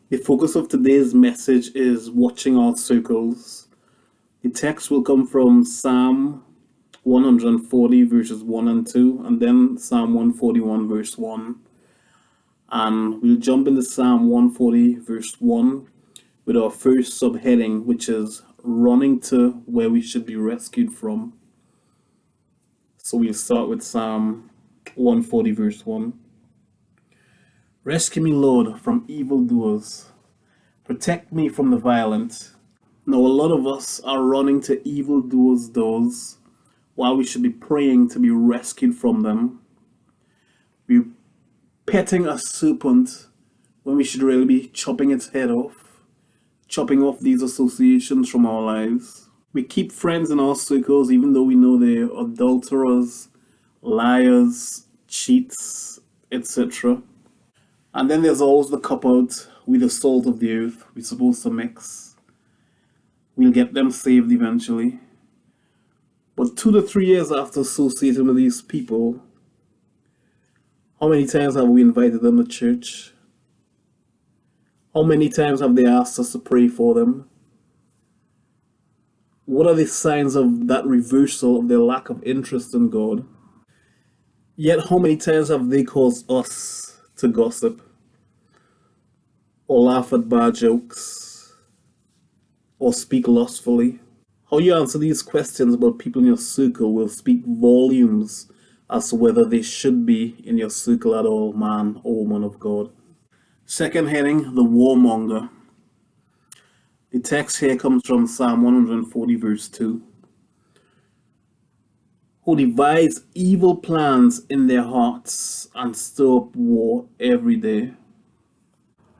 The focus of today's message is watching our circles. The text will come from Psalm 140, verses 1 and 2, and then Psalm 141, verse 1. And we'll jump into Psalm 140, verse 1, with our first subheading, which is running to where we should be rescued from. So we'll start with Psalm 140, verse 1. Rescue me, Lord, from evildoers. Protect me from the violent. Now, a lot of us are running to evildoers' doors while we should be praying to be rescued from them. We're petting a serpent when we should really be chopping its head off, chopping off these associations from our lives. We keep friends in our circles even though we know they're adulterers, liars, cheats, etc. And then there's always the cop out with the salt of the earth we're supposed to mix. We'll get them saved eventually. But 2 to 3 years after associating with these people, how many times have we invited them to church? How many times have they asked us to pray for them? What are the signs of that reversal of their lack of interest in God? Yet how many times have they caused us to gossip, or laugh at bad jokes, or speak lustfully? How you answer these questions about people in your circle will speak volumes as to whether they should be in your circle at all, man or woman of God. Second heading, the warmonger. The text here comes from Psalm 140, verse 2. Who devise evil plans in their hearts and stir up war every day.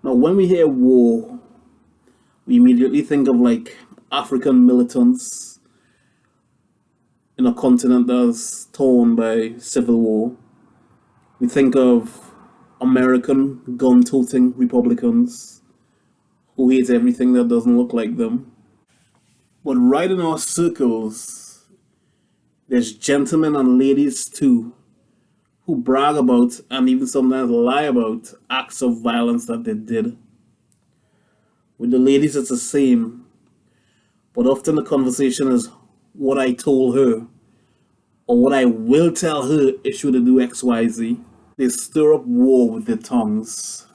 Now, when we hear war, we immediately think of like African militants in a continent that's torn by civil war. We think of American gun-toting Republicans who hate everything that doesn't look like them. But right in our circles, there's gentlemen and ladies too who brag about and even sometimes lie about acts of violence that they did. With the ladies, it's the same, but often the conversation is what I told her or what I will tell her if she were to do XYZ. They stir up war with their tongues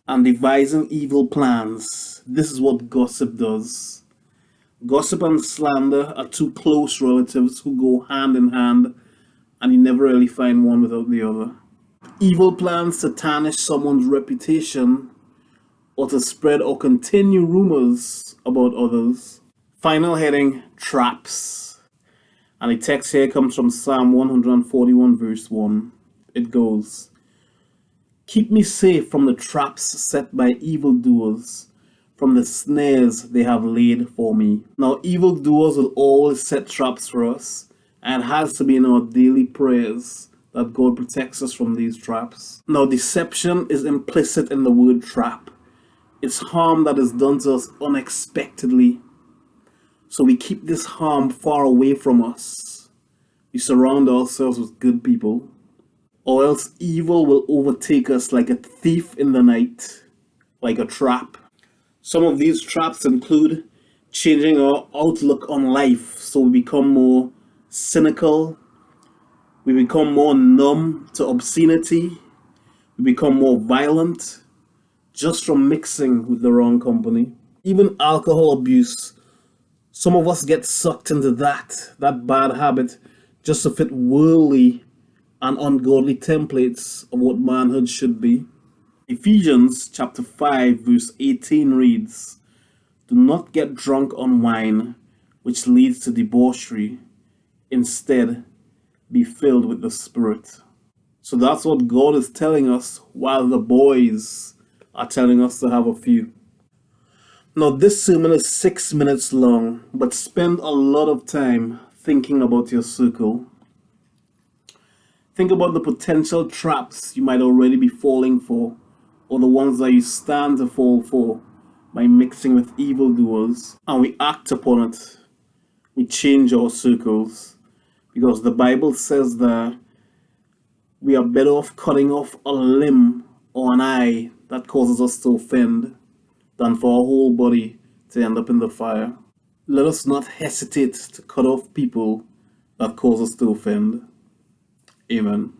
and devising evil plans. This is what gossip does. Gossip and slander are two close relatives who go hand in hand, and you never really find one without the other. Evil plans to tarnish someone's reputation or to spread or continue rumors about others. Final heading, traps. And the text here comes from Psalm 141, verse 1. It goes, keep me safe from the traps set by evildoers, from the snares they have laid for me. Now, evildoers will always set traps for us, and it has to be in our daily prayers that God protects us from these traps. Now, deception is implicit in the word trap. It's harm that is done to us unexpectedly. So we keep this harm far away from us. We surround ourselves with good people, or else evil will overtake us like a thief in the night, like a trap. Some of these traps include changing our outlook on life so we become more cynical, we become more numb to obscenity, we become more violent just from mixing with the wrong company. Even alcohol abuse, some of us get sucked into that bad habit just to fit worldly and ungodly templates of what manhood should be. Ephesians chapter 5 verse 18 reads, do not get drunk on wine, which leads to debauchery. Instead, be filled with the Spirit. So that's what God is telling us, while the boys are telling us to have a few. Now, this sermon is 6 minutes long, but spend a lot of time thinking about your circle. Think about the potential traps you might already be falling for, or the ones that you stand to fall for by mixing with evildoers, and we act upon it. We change our circles, because the Bible says that we are better off cutting off a limb or an eye that causes us to offend than for our whole body to end up in the fire. Let us not hesitate to cut off people that cause us to offend. Amen.